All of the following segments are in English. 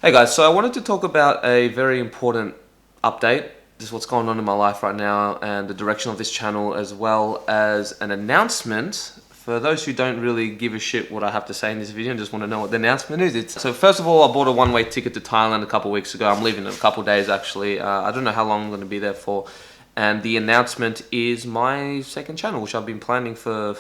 Hey guys, so I wanted to talk about a very important update. This is what's going on in my life right now and the direction of this channel, as well as an announcement. For those who don't really give a shit what I have to say in this video and just want to know what the announcement is. So first of all, I bought a one-way ticket to Thailand a couple weeks ago. I'm leaving in a couple days actually. I don't know how long I'm going to be there for. And the announcement is my second channel, which I've been planning for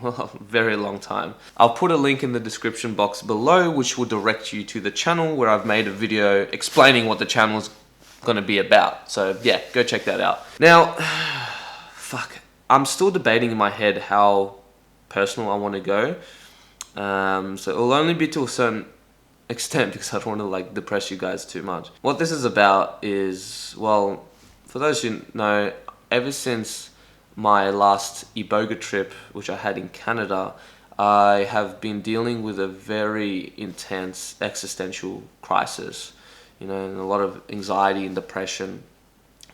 a very long time. I'll put a link in the description box below which will direct you to the channel where I've made a video explaining what the channel is going to be about. So yeah, go check that out. Now, fuck, I'm still debating in my head how personal I want to go. So it'll only be to a certain extent because I don't want to like depress you guys too much. What this is about is, well, for those who know, ever since my last Iboga trip, which I had in Canada, I have been dealing with a very intense existential crisis, and a lot of anxiety and depression.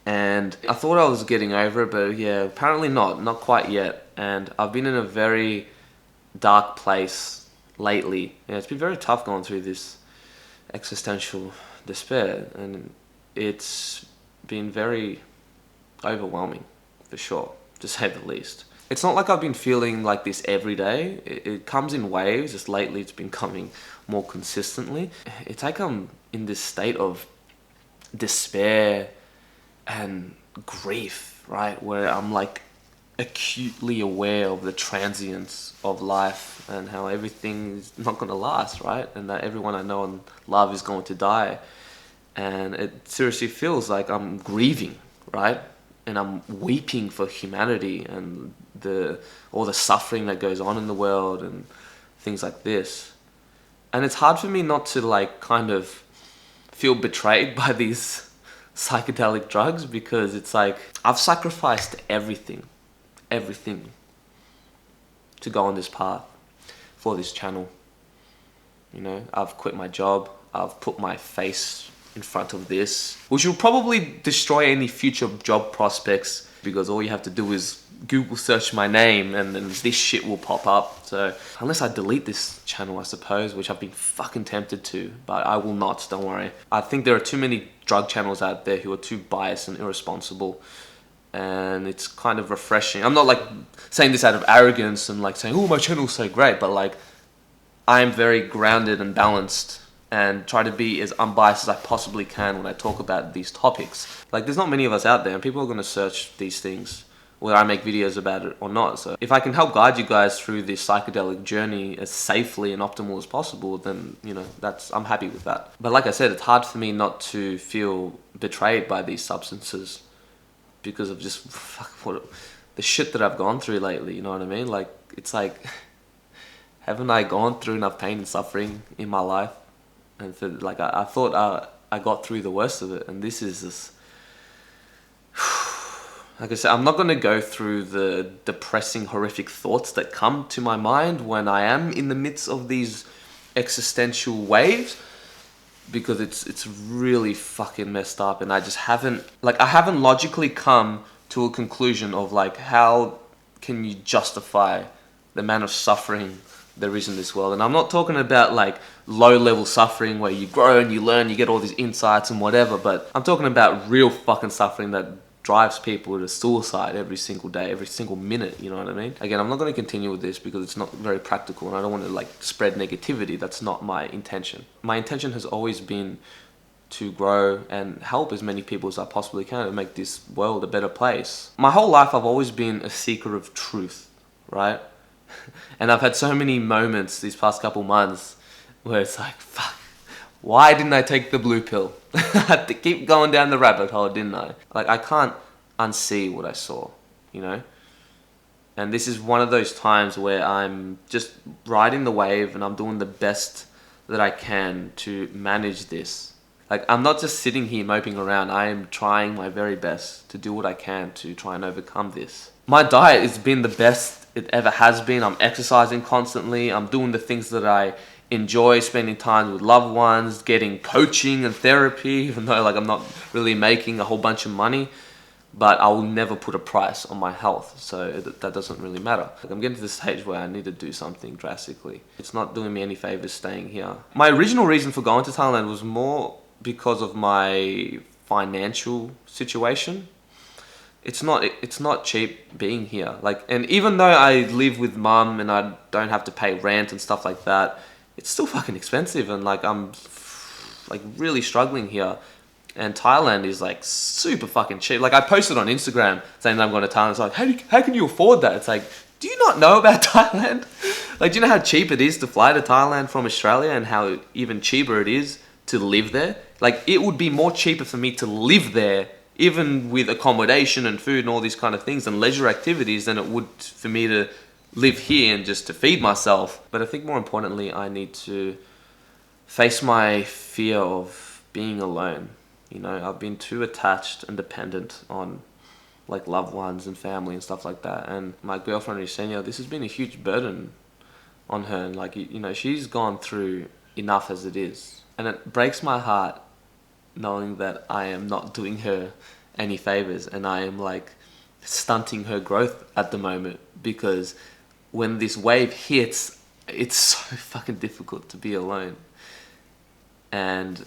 And I thought I was getting over it, but yeah, apparently not quite yet. And I've been in a very dark place lately. Yeah, it's been very tough going through this existential despair, and it's been very overwhelming, for sure, to say the least. It's not like I've been feeling like this every day. It comes in waves. Just lately it's been coming more consistently. It's like I'm in this state of despair and grief, right? Where I'm like acutely aware of the transience of life and how everything is not going to last, right? And that everyone I know and love is going to die. And it seriously feels like I'm grieving, right? And I'm weeping for humanity and all the suffering that goes on in the world and things like this. And it's hard for me not to like kind of feel betrayed by these psychedelic drugs, because it's like I've sacrificed everything to go on this path for this channel. I've quit my job. I've put my face in front of this, which will probably destroy any future job prospects, because all you have to do is Google search my name and then this shit will pop up. So unless I delete this channel, I suppose, which I've been fucking tempted to, but I will not, don't worry. I think there are too many drug channels out there who are too biased and irresponsible, and it's kind of refreshing. I'm not like saying this out of arrogance and like saying, oh, my channel's so great, but like I am very grounded and balanced and try to be as unbiased as I possibly can when I talk about these topics. Like, there's not many of us out there, and people are going to search these things, whether I make videos about it or not. So if I can help guide you guys through this psychedelic journey as safely and optimal as possible, then, I'm happy with that. But like I said, it's hard for me not to feel betrayed by these substances because of just the shit that I've gone through lately, you know what I mean? Like, it's like, haven't I gone through enough pain and suffering in my life? And so, like, I thought I got through the worst of it, and this is just, like I said, I'm not going to go through the depressing, horrific thoughts that come to my mind when I am in the midst of these existential waves, because it's really fucking messed up, and I just haven't logically come to a conclusion of like, how can you justify the amount of suffering there is in this world. And I'm not talking about like low level suffering where you grow and you learn, you get all these insights and whatever, but I'm talking about real fucking suffering that drives people to suicide every single day, every single minute, you know what I mean? Again, I'm not going to continue with this because it's not very practical and I don't want to like spread negativity. That's not my intention. My intention has always been to grow and help as many people as I possibly can and make this world a better place. My whole life I've always been a seeker of truth, right? And I've had so many moments these past couple months where it's like, fuck, why didn't I take the blue pill? I had to keep going down the rabbit hole, didn't I? Like, I can't unsee what I saw, you know? And this is one of those times where I'm just riding the wave and I'm doing the best that I can to manage this. Like, I'm not just sitting here moping around. I am trying my very best to do what I can to try and overcome this. My diet has been the best it ever has been. I'm exercising constantly. I'm doing the things that I enjoy, spending time with loved ones, getting coaching and therapy, even though like I'm not really making a whole bunch of money. but I will never put a price on my health, so that doesn't really matter. Like, I'm getting to the stage where I need to do something drastically. It's not doing me any favors staying here. My original reason for going to Thailand was more because of my financial situation. It's not cheap being here. Like, and even though I live with mum and I don't have to pay rent and stuff like that, it's still fucking expensive, and like I'm like really struggling here. And Thailand is like super fucking cheap. Like, I posted on Instagram saying that I'm going to Thailand. It's like, how can you afford that? It's like, do you not know about Thailand? Like, do you know how cheap it is to fly to Thailand from Australia, and how even cheaper it is to live there? Like, it would be more cheaper for me to live there, even with accommodation and food and all these kind of things and leisure activities, than it would for me to live here and just to feed myself. But I think more importantly, I need to face my fear of being alone. You know, I've been too attached and dependent on like loved ones and family and stuff like that. And my girlfriend Yesenia, this has been a huge burden on her. And like, you know, she's gone through enough as it is. And it breaks my heart knowing that I am not doing her any favors, and I am like stunting her growth at the moment, because when this wave hits, it's so fucking difficult to be alone. And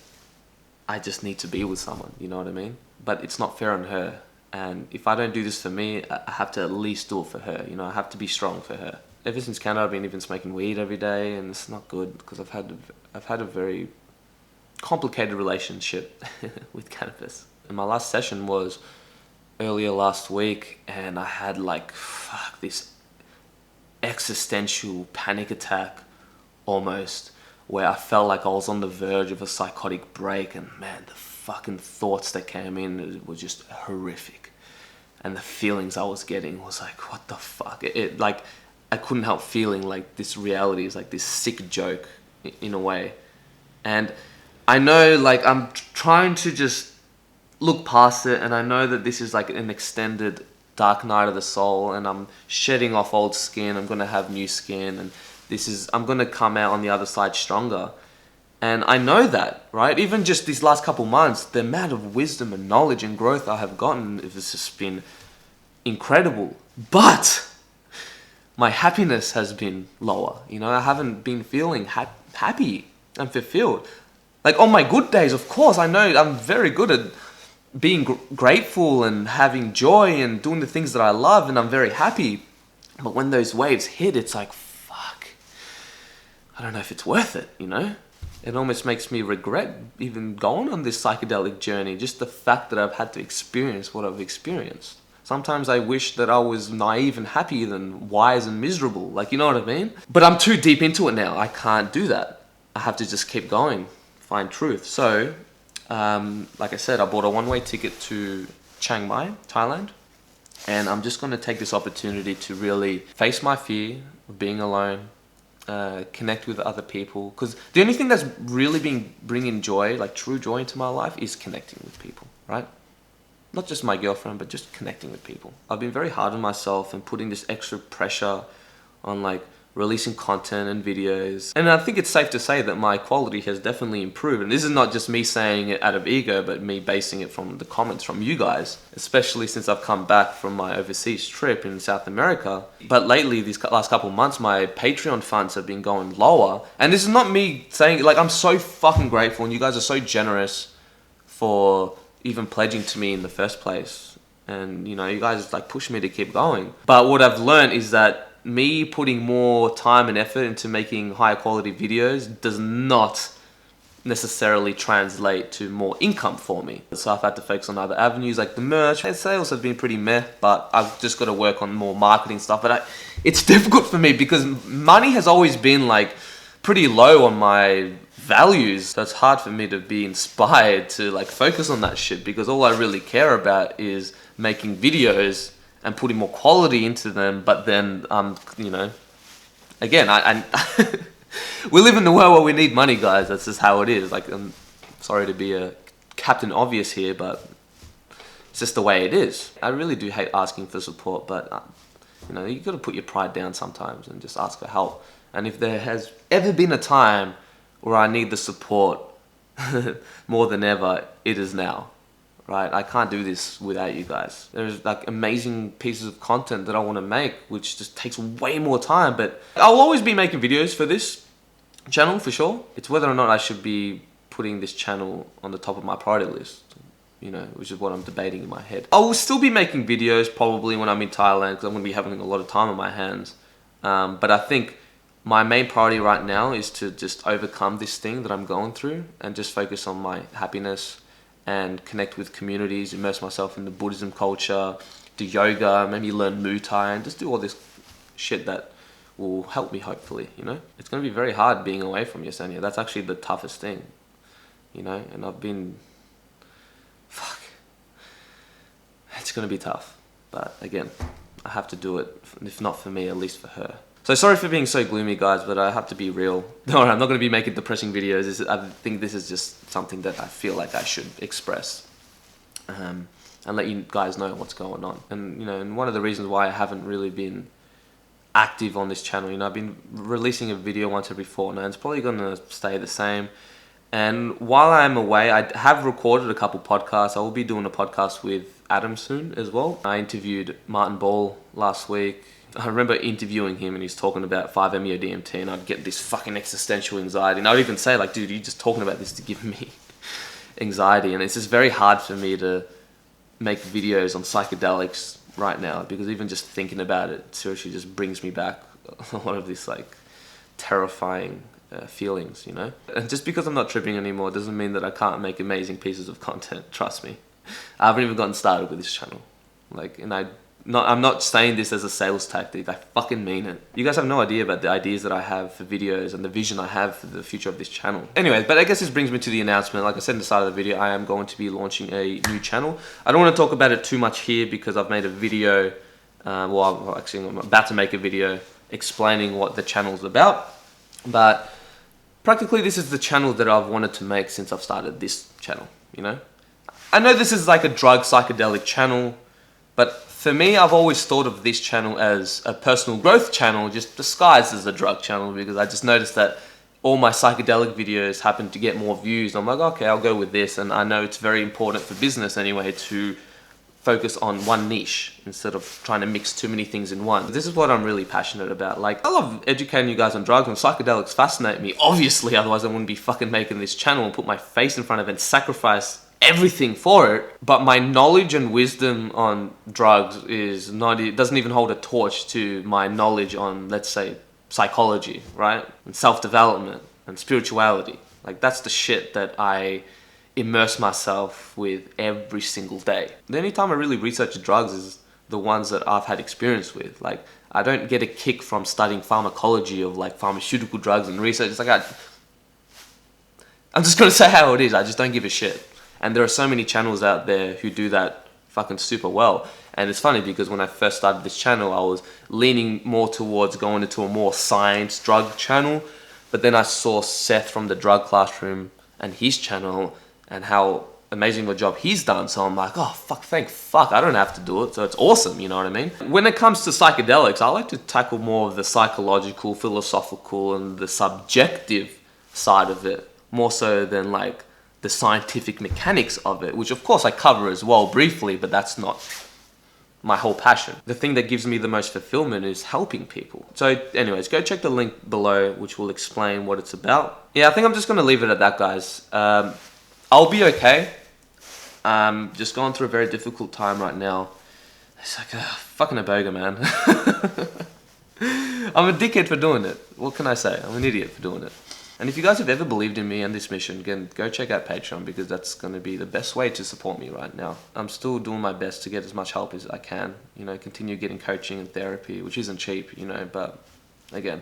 I just need to be with someone, you know what I mean? But it's not fair on her. And if I don't do this for me, I have to at least do it for her. You know, I have to be strong for her. Ever since Canada, I've been even smoking weed every day, and it's not good because I've had a very complicated relationship with cannabis. And my last session was earlier last week, and I had like this existential panic attack almost, where I felt like I was on the verge of a psychotic break, and man, the fucking thoughts that came in were just horrific. And the feelings I was getting was like, what the fuck? It like, I couldn't help feeling like this reality is like this sick joke in a way. And I know like I'm trying to just look past it, and I know that this is like an extended dark night of the soul, and I'm shedding off old skin, I'm gonna have new skin, and I'm going to come out on the other side stronger. And I know that, right? Even just these last couple months, the amount of wisdom and knowledge and growth I have gotten, it's just been incredible. But my happiness has been lower. You know, I haven't been feeling happy and fulfilled. Like, on my good days, of course, I know I'm very good at being grateful and having joy and doing the things that I love, and I'm very happy. But when those waves hit, it's like, I don't know if it's worth it, you know? It almost makes me regret even going on this psychedelic journey, just the fact that I've had to experience what I've experienced. Sometimes I wish that I was naive and happy than wise and miserable, like, you know what I mean? But I'm too deep into it now. I can't do that. I have to just keep going, find truth. So, like I said, I bought a one-way ticket to Chiang Mai, Thailand, and I'm just going to take this opportunity to really face my fear of being alone, connect with other people, because the only thing that's really been bringing joy, like true joy into my life, is connecting with people, right? Not just my girlfriend, but just connecting with people. I've been very hard on myself and putting this extra pressure on like releasing content and videos, and I think it's safe to say that my quality has definitely improved. And this is not just me saying it out of ego, but me basing it from the comments from you guys, especially since I've come back from my overseas trip in South America. But lately, these last couple of months, my Patreon funds have been going lower, and this is not me saying, like, I'm so fucking grateful, and you guys are so generous for even pledging to me in the first place, and you know, you guys like push me to keep going. But what I've learned is that me putting more time and effort into making higher quality videos does not necessarily translate to more income for me. So I've had to focus on other avenues, like the merch. Sales have been pretty meh, but I've just got to work on more marketing stuff. But it's difficult for me because money has always been like pretty low on my values. So it's hard for me to be inspired to like focus on that shit, because all I really care about is making videos and putting more quality into them. But then, you know, again, I we live in the world where we need money, guys. That's just how it is. Like, I'm sorry to be a Captain Obvious here, but it's just the way it is. I really do hate asking for support, but you know, you got to put your pride down sometimes and just ask for help. And if there has ever been a time where I need the support more than ever, it is now, right? I can't do this without you guys. There's like amazing pieces of content that I want to make, which just takes way more time, but I'll always be making videos for this channel for sure. It's whether or not I should be putting this channel on the top of my priority list, you know, which is what I'm debating in my head. I will still be making videos probably when I'm in Thailand because I'm going to be having a lot of time on my hands. But I think my main priority right now is to just overcome this thing that I'm going through and just focus on my happiness and connect with communities, immerse myself in the Buddhism culture, do yoga, maybe learn Muay Thai, and just do all this shit that will help me, hopefully, you know? It's going to be very hard being away from Yesenia. That's actually the toughest thing, you know? And I've been... Fuck. It's going to be tough. But again, I have to do it, if not for me, at least for her. So sorry for being so gloomy, guys, but I have to be real. No, I'm not going to be making depressing videos. I think this is just something that I feel like I should express and let you guys know what's going on. And, you know, and one of the reasons why I haven't really been active on this channel, you know, I've been releasing a video once every fortnight. It's probably going to stay the same. And while I'm away, I have recorded a couple podcasts. I will be doing a podcast with Adam soon as well. I interviewed Martin Ball last week. I remember interviewing him and he's talking about 5-MeO-DMT and I'd get this fucking existential anxiety. And I'd even say, like, dude, you're just talking about this to give me anxiety. And it's just very hard for me to make videos on psychedelics right now because even just thinking about it seriously just brings me back a lot of this, like, terrifying feelings, you know? And just because I'm not tripping anymore doesn't mean that I can't make amazing pieces of content, trust me. I haven't even gotten started with this channel. Like, and I'm not saying this as a sales tactic. I fucking mean it. You guys have no idea about the ideas that I have for videos and the vision I have for the future of this channel. Anyways, but I guess this brings me to the announcement. Like I said in the start of the video, I am going to be launching a new channel. I don't want to talk about it too much here because I've made a video, I'm about to make a video explaining what the channel's about. But practically this is the channel that I've wanted to make since I've started this channel, you know? I know this is like a drug psychedelic channel, but for me, I've always thought of this channel as a personal growth channel, just disguised as a drug channel, because I just noticed that all my psychedelic videos happen to get more views. I'm like, okay, I'll go with this. And I know it's very important for business anyway to focus on one niche instead of trying to mix too many things in one. This is what I'm really passionate about. Like, I love educating you guys on drugs, and psychedelics fascinate me, obviously, otherwise I wouldn't be fucking making this channel and put my face in front of it and sacrifice everything for it. But my knowledge and wisdom on drugs is not, it doesn't even hold a torch to my knowledge on, let's say, psychology, right? And self-development and spirituality. Like, that's the shit that I immerse myself with every single day. The only time I really research drugs is the ones that I've had experience with. Like, I don't get a kick from studying pharmacology of like pharmaceutical drugs and research. It's like, I'm just gonna say how it is. I just don't give a shit. And there are so many channels out there who do that fucking super well. And it's funny because when I first started this channel, I was leaning more towards going into a more science drug channel. But then I saw Seth from the Drug Classroom and his channel and how amazing of a job he's done. So I'm like, oh, thank fuck, I don't have to do it. So it's awesome, you know what I mean? When it comes to psychedelics, I like to tackle more of the psychological, philosophical, and the subjective side of it, more so than like the scientific mechanics of it, which of course I cover as well briefly, but that's not my whole passion. The thing that gives me the most fulfillment is helping people. So anyways, go check the link below, which will explain what it's about. Yeah, I think I'm just gonna leave it at that, guys. I'll be okay. Just going through a very difficult time right now. It's like fucking a burger, man. I'm a dickhead for doing it. What can I say? I'm an idiot for doing it. And if you guys have ever believed in me and this mission, again, go check out Patreon, because that's going to be the best way to support me right now. I'm still doing my best to get as much help as I can, you know, continue getting coaching and therapy, which isn't cheap, you know, but again,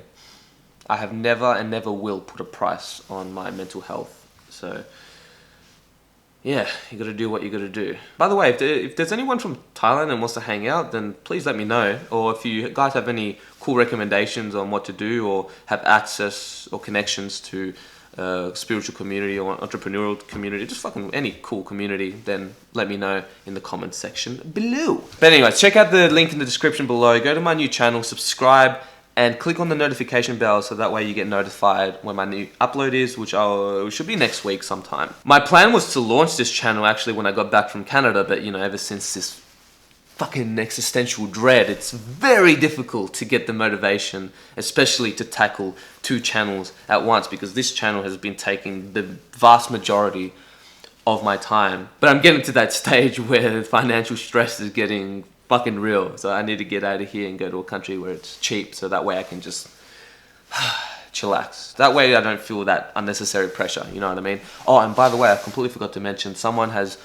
I have never and never will put a price on my mental health. So yeah, you got to do what you got to do. By the way, if there's anyone from Thailand and wants to hang out, then please let me know. Or if you guys have any cool recommendations on what to do, or have access or connections to spiritual community or entrepreneurial community, just fucking any cool community, then let me know in the comments section below. But anyways, check out the link in the description below. Go to my new channel, subscribe, and click on the notification bell so that way you get notified when my new upload is, which should be next week sometime. My plan was to launch this channel actually when I got back from Canada, but you know, ever since this fucking existential dread, it's very difficult to get the motivation, especially to tackle 2 channels at once, because this channel has been taking the vast majority of my time. But I'm getting to that stage where financial stress is getting fucking real, so I need to get out of here and go to a country where it's cheap, so that way I can just chillax. That way I don't feel that unnecessary pressure, you know what I mean? Oh, and by the way, I completely forgot to mention, someone has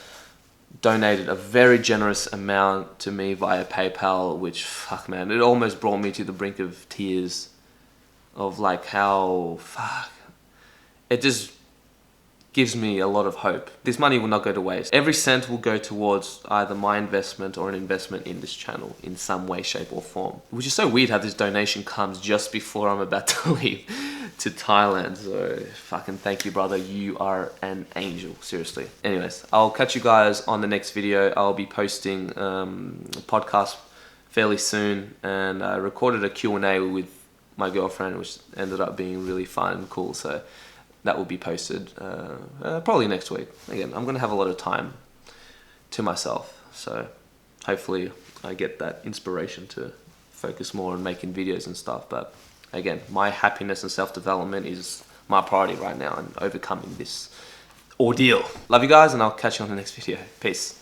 donated a very generous amount to me via PayPal, which, fuck man, it almost brought me to the brink of tears of like how, fuck, it just gives me a lot of hope. This money will not go to waste. Every cent will go towards either my investment or an investment in this channel in some way, shape or form. Which is so weird how this donation comes just before I'm about to leave to Thailand. So fucking thank you, brother. You are an angel, seriously. Anyways, I'll catch you guys on the next video. I'll be posting a podcast fairly soon, and I recorded a Q&A with my girlfriend, which ended up being really fun and cool. So that will be posted probably next week. Again, I'm going to have a lot of time to myself, so hopefully I get that inspiration to focus more on making videos and stuff. But again, my happiness and self-development is my priority right now, and overcoming this ordeal. Love you guys, and I'll catch you on the next video. Peace.